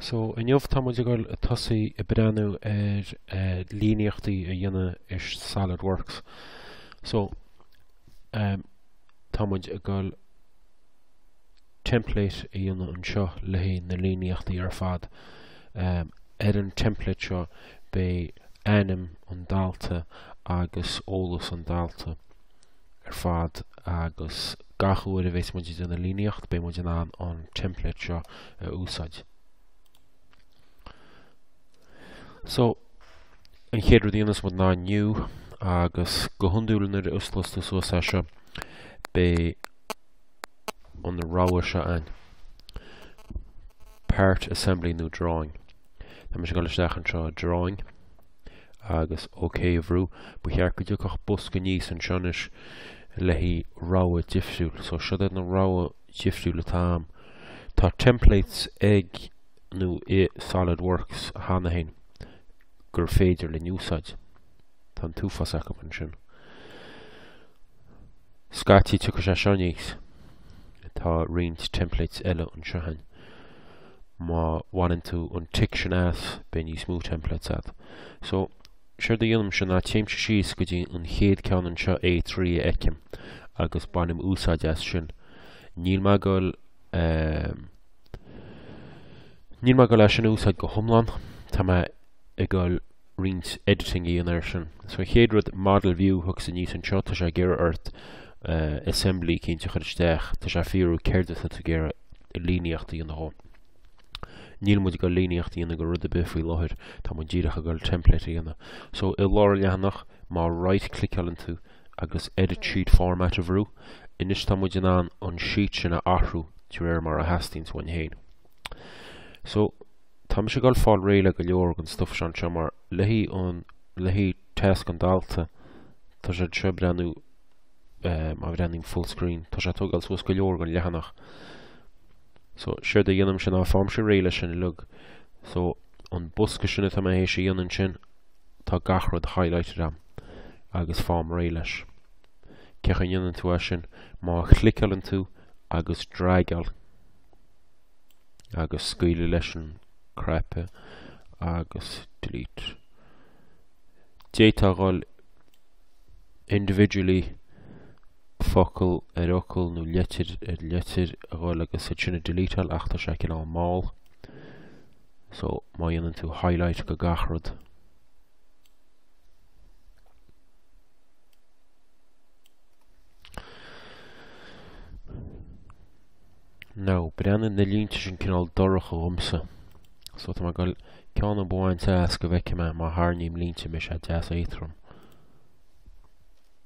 So in jobh tá muid ag tosaí I breanú líníochtaí a dhéanamh is SolidWorks. So tá muid ag template a dhéanamh anseo le hí na líníochtaí ar fad. An template seo bé ainm an dáilta agus ólas an dáilta ar fad agus gachuair a bheits muid in na líníocht bé muid an template seo a úsáid. So an chéadú díonas mud ná nniu agus go hundúlanir uslasta suasa seo bé an ráha seo ein part assembly nó drawing. Tá mis go leisteach an seo drawing agus OK bhrú, bu chear go dúch bus go níos an seonis le hí ráha difriúil. So siad na ráha difriúil atá tá templates ag nó I SolidWorks hána hain gur féidir le úsáid. Tá túfas acu an sin. Scatí tu sé seo níos. Tá riint templates eile an seo hain. Má bhaineann tú an tic sin as bé níos mú templates ad. So siar do dhéanam sin ná téimse síos go dtí an chéad ceann an seo A3 eicem agus bainim úsáid as sin. Níl má go leis sin úsáid go thomláin, tá má ag go riint editing íon ar sin. So chéad rud model view thug sa níos an seo tá sé ggéire ort assembly cinnte chuir isteach tá sé fiú céirdatha tú ggéire I líníochtaí an há. Níl muid go líníochtaí ina go rud a bit faoi láthir tá muid díreach a go template íana. So I láir leanach má right clicálann tú agus edit sheet format a bhrú, inis tá muid an sheet sin a athrú tú mar a hastings bhain héin. So tá mis go fáil réile go leor an stuff sean seo mar le hí task an dáilta tá sé tre breanú má breanning full screen tá sé tugáil suas go leor go lehanach. So siar de dhéanam sin á fám sé réile sin lug. So an busca sinna tá hééis sé dhéanann sin tá gachrad highlighted am agus fám réiles. Cecha dhéanann tú sin má clicálann tú agus dragáil agus scaoileadh leis an crepe agus delete. Détágáil individually focail ar ocail nó letir a gáil agus sinna deleteáil ach tá sé cin á máil. So má dhéanann tú highlight go gachrad. Now, breannan na línte sin cinál dorach a umsa. So tá go ceanna bháint as go bheice me má thárníim línte me sé deas éitrim.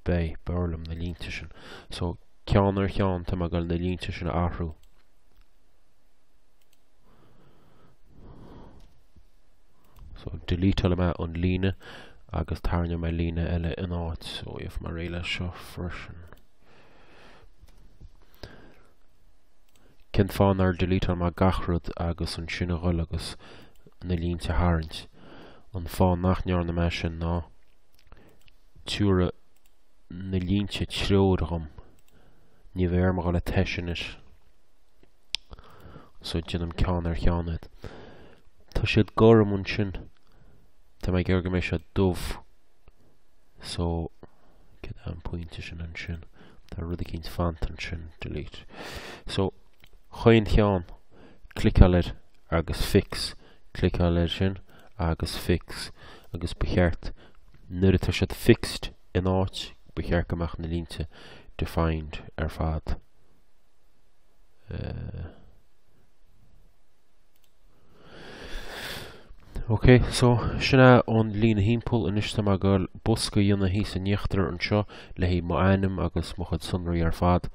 Bé bearlam na línte sin. So ceanar cheann tá go na línte sin athrú. So delete me an líne agus tarne me líne eile in áit. So if mar réile seo freisin. Cin fáin ar delete má gachrad agus an sinna ghil agus na línte hairint. An fáin nachnear na me sin ná túra na línte tródagam ní bhéir mar le teisinnis. So dínam ceann ar cheanad. Tá siad goram an sin tá mé ggéir go mé sé dubh. So cin an pointe sin an sin tá rud a cinnt fant an sin delete. So chuin cheann clicáir agus fix clicáir sin agus fix agus becheart nuair atá siad fixed in áit bechear goach na línte defined ar fad. Okay, so sinna an lína hímpul inis tá go busca dhéanana hí sa níochttar an seo le hí má ainm agus mo chud sunraí ar fad.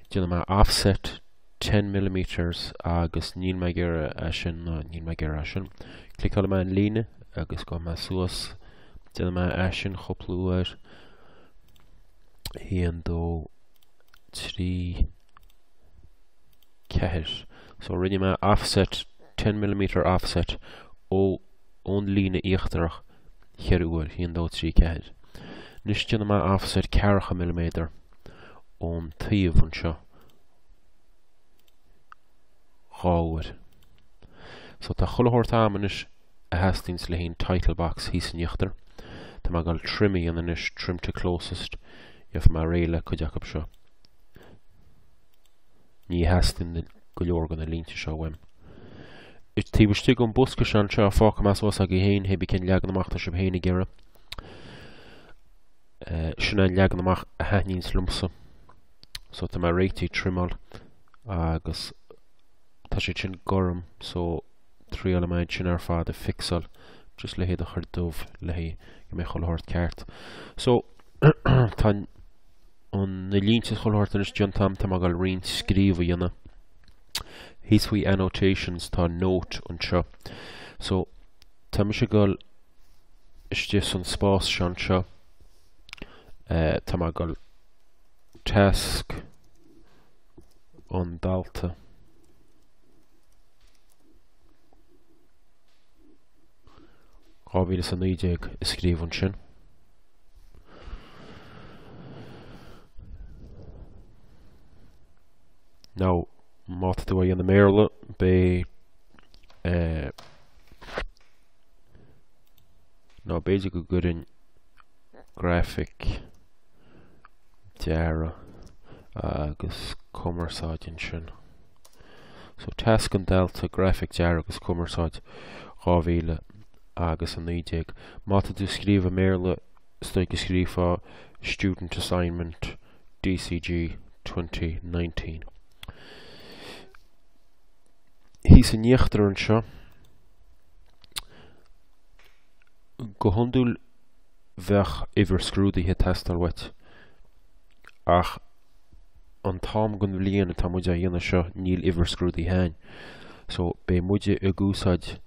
Dhéanana offset 10mm agus níl me ggéire sin níl me ggéire sin. Clicáil me an líne agus go me suas dhéanana me sin choplúir híon dó trí ceithir. So rinne me offset 10mm offset ó ón líne íochtarach cheirúir híon dó trí ceithir. Nis dhéanana me offset 40mm ón taobh an seo gáir. So tá chulhort amanis a hastings le hín title box hí san níochtar. Tá má gal trimmy an inis trim to closest if má réile chuideach seo. Ní hastin go leor gan a línte seo wem. Is tíbistí gon busca sean seo fáca más os ag héin hebí cin leagan amachta sib héna gera. Sinna leagan amach a hanín slumsa. So tá má réití trimal agus tá sé sin gorum so trí alamaid sin ar fád a fixal just le héad a chuir dubh le hí go mé chulhort ceart. So tá an na línte chulhort an is diontam tá má gal rion scríomh dhéanana. Hís faoi annotations tá note an seo. So tá mi sé gal istí san spás sean seo. Tá má gal task an dalta. Rábhíle san 90 is scríomh an sin. Now, máta tú in the méarla be no basic go good in graphic deara agus commerceáid sin. So task an delta graphic deara agus commerceáid rábhíle agus an 90. Máta tú scríomh a méarla stoig scríomh student assignment DCG 2019. Hís an níochtar an seo go hundúil bheith iver scrúdaithe testal wet ach an tám gon bhliain tá muide a dhéana seo níl iver scrúdaí hain. So bé muide a gúsáid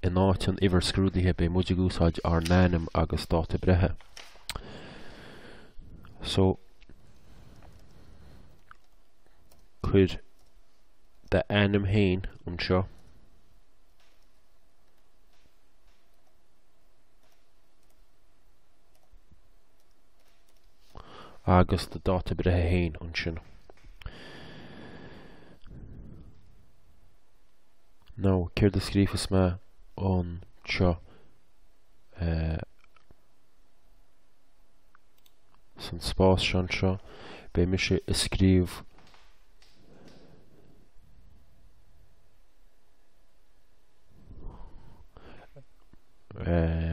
in áit an iver scrúdaithe bé muide gúsáid ar nánim agus dáta brethe. So chuid the anim hain an seo agus the dáta brethe hain an sin. Now céir de scrífas me an seo san spás sean seo bé mi sé a scríomh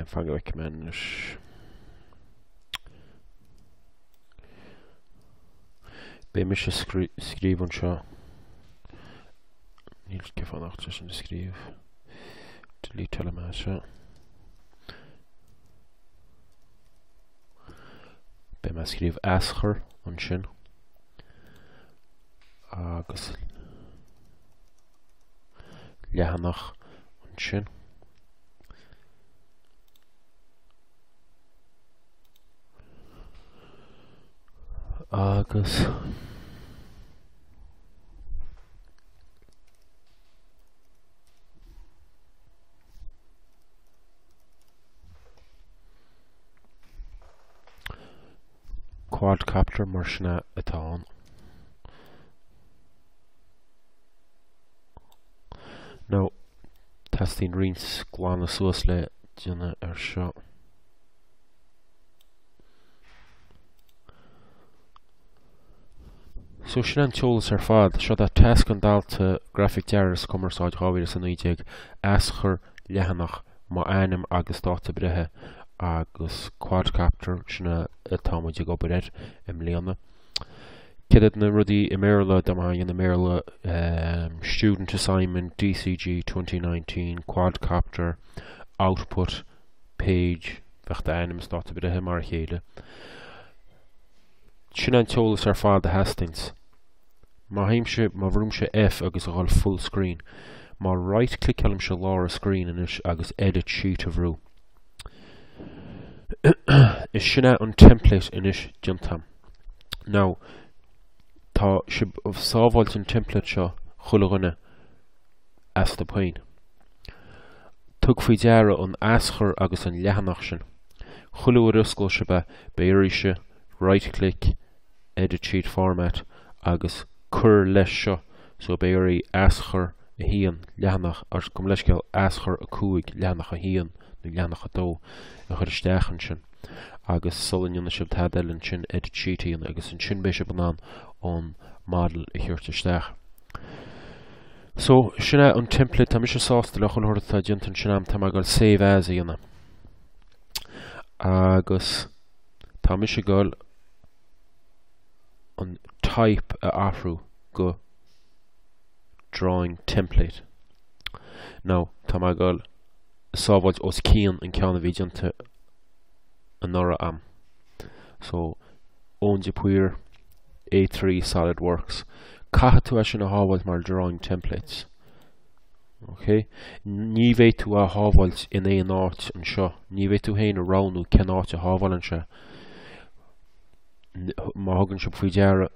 fanga recommend bé mi sé scríomh an seo níl cefannacht sin scríomh delete tell me seo bé me scríomh aschar an sin agus lehanach an sin agus quadcopter mar sinna atá an. Now testing rins glána suas le duna ar seo. So sin an teolas ar fad seo that task an dalta graphic dearas commerceáid rábhíle san 90 aschar lehanach má anim agus dáta brethe agus quadcopter sinna atá muide go beir im léana. Céad na rudí i méarla dá má na méarla student assignment DCG 2019 quadcopter output page bheachta anim dáta brethe mar chéile. Sin an teolas ar fad a hastings. Má haimse má bhrum se F agus a gáil full screen. Má right click helm se lá a screen inis agus edit sheet of rú. Is sinna an template inis diontam. Now tá sib of sábháilt an template seo chulaghine as the point. Tug faoi deara an aschar agus an lehanach sin. Chulú ar ysgol sibe béirise right click edit sheet format agus cur leis seo so béirí aschar a híon leanach as gom leis gael aschar a cúig leanach a híon nó leanach a dó a chur isteachan sin agus solinna sib tadalinn sin edit sheetíon agus an sin béise banán ón model a chuirt isteach. So sinna an template tá mis sásta le chun tá dintan sinam tá gáil save as a dhéanana. Agus tá mis gáil an type a afhrú go drawing template. Now tá gáil sábhaid os cían an ceanna bhí dinta an nora am. So ón de puir A3 SolidWorks. Caithe tú sin a hábhaid mar drawing templates. Okay? Ní bhéh tú a hábhaid in é an áit an seo. Ní bhéh tú héin a ránú cen áit a hábhail an seo. Má hagann sib faoi deara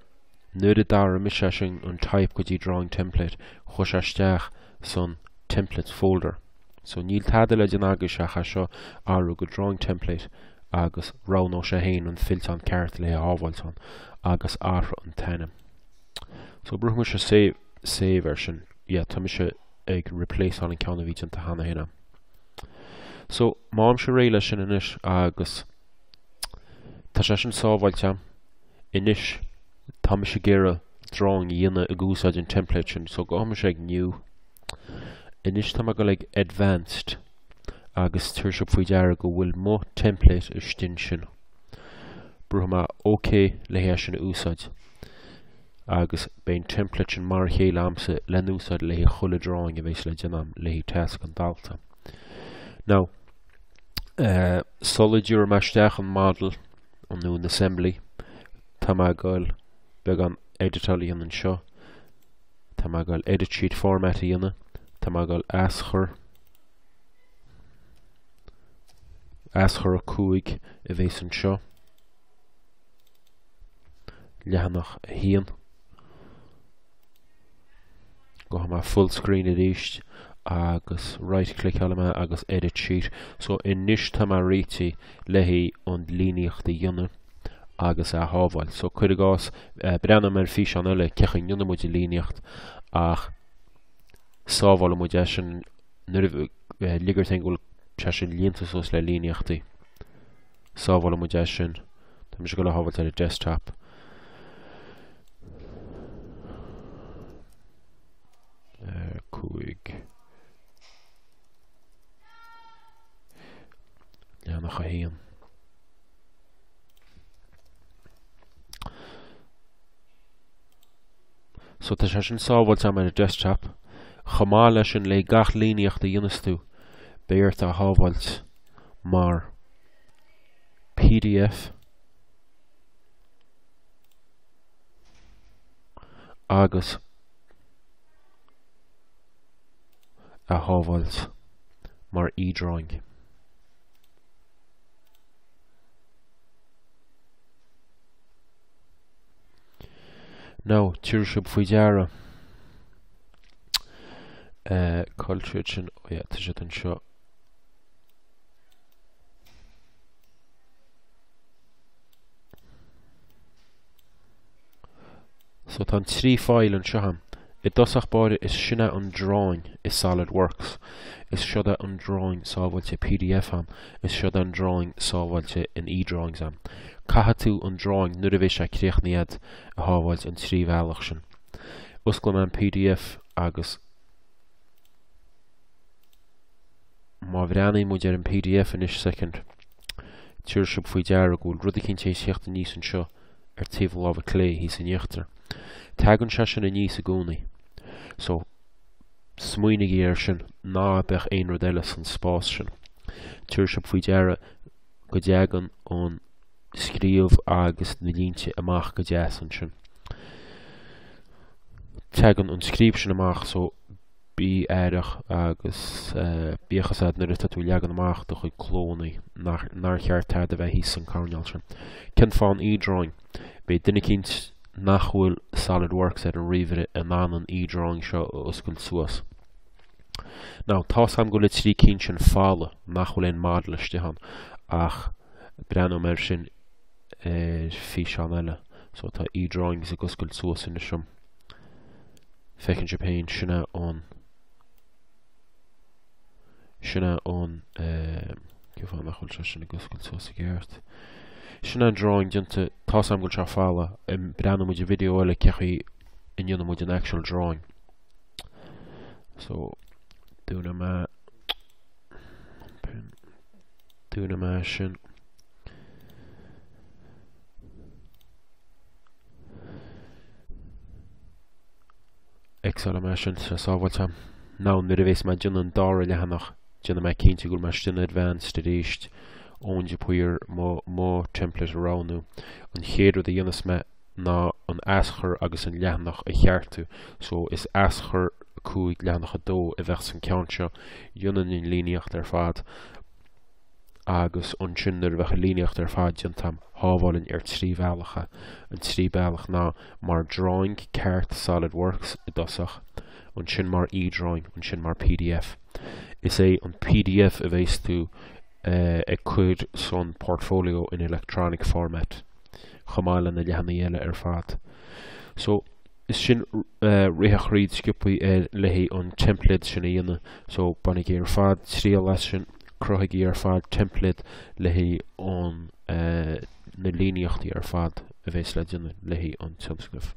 nuair a dar a mis sin an type go dtí drawing template chus isteach son templates folder. So níl tada le den agus seacha seo áú go drawing template agus ránó sé héin an filt an ceart le hábhail son agus ára an tainnim. So bruch mu se save version. Yeah, tá se ag replace an ceanna bhí ta hana héna. So mám se réile sin inis agus tá sé sin sábhailte inis tá se géire drawing dhéine a gúsáid an template sin, so go se ag new. Inis tá go ag advanced agus tuairse faoi deara go bhfuil mo template istin sin. Bruch ma OK le hé sin úsáid. Agus bein template sin mar chéile amsa len úsáid le hé chola drawing a bheits le dinam le hé task an dalta. Now, SolidWorks meisteach an model an nó an assembly. Tá gáil beag an edital an seo. Tá gáil edit sheet format dhéanana. Tá gáil aschar a cúig a bheits an seo. Leanach a híon. Go ha full screen a ríist agus right click element agus edit sheet. So in nish tá réiti lehí an líníochta dhéanana agus a hábhail. So chuir gás brenn mar fís an eile cechan dhéanana muid líníocht ach sábháil muid sin ligart go se sin líontas os le líníochtaí. Sábháil muid sin tá mis go le hábhail ar a desktop. Cúig leanach a híon. So tá sé sin sábháilte ar a desktop. Chamá leis sin le gach líníochta dionastú béirt a hábhailt mar PDF agus a hábhailt mar e-drawing. Now, tíir sib faoi deara culture sin, tá sé an seo. So tá trí fáil an seohan. I dosach báide is sinna an drawing is SolidWorks. Is siada an drawing sábhailte PDF am. Is siada an drawing sábhailte in e-drawings am. Caithe tú an drawing nuair a bheith sé críochnaíad a hábhailt an trí bhealach sin. Usclaim an PDF agus má bhreanaí muid ar an PDF in is second. Tíir sib faoi deara go bhfuil rud a cinnte síochta níos an seo ar taobh lámh clé hís an íochtar. Tagann sé sin a níos a gúnaí. So, smuoinnig ar sin ná bheith aon rud eile san spás sin. Tíir sib faoi deara go deagan ón scríomh agus na línte amach go deasan sin. Tagann an scríb sin amach so bí éireach agus bíochasad nuair a tú leagan amach do chuid clónaí nar cheartad a bheith hís an carneal sin. Cen fáin e-drawing. Bé duine cinnt nachhfuil SolidWorks ar an riomhre an an e-drawing seo ó oscail suas. Now, tá sam go le trí cinn sin fála nachhfuil ein model istehan ach brenn mar sin fís an eile. So tá e-drawings a oscail suas in isisiom. Fecinn sé péin sinna ón sinna ón cefán nach chuil sinna goscail sos a géirt. Sinna drawing dinta tásam go se fála breanna muid a video eile cechaí in dionne muid an actual drawing. So dúna me sin Excel me sin se sábhailte ná nu a bhés me dionne an dára lehanach dionne me cinnte go mar sin advanced a ríist ón de puir má template aráú an chéadú a dionas me ná an aschar agus an lehanach a cheartú, so is aschar cúig lehanach a dó a bheith san ceanse dionan in líníocht ar fad agus an sinnar bheith a líníocht ar fad diontam hábháilinn ar tríbhealacha. An tríbhealach ná mar drawing ceart SolidWorks i dosach, an sin mar e-drawing, an sin mar PDF. Is é an PDF a bhééis tú ag cuid son portfolio in electronic format chamáile na lehanna eile ar fad. So is sin riach read sciúpaí lehí an teimpléad sin dhéanana, so bannig ar fad trí lei sin cruthaigh ar fad teimpléad lehí an na líníochtaí ar fad a bheits le dionne lehí an subscript.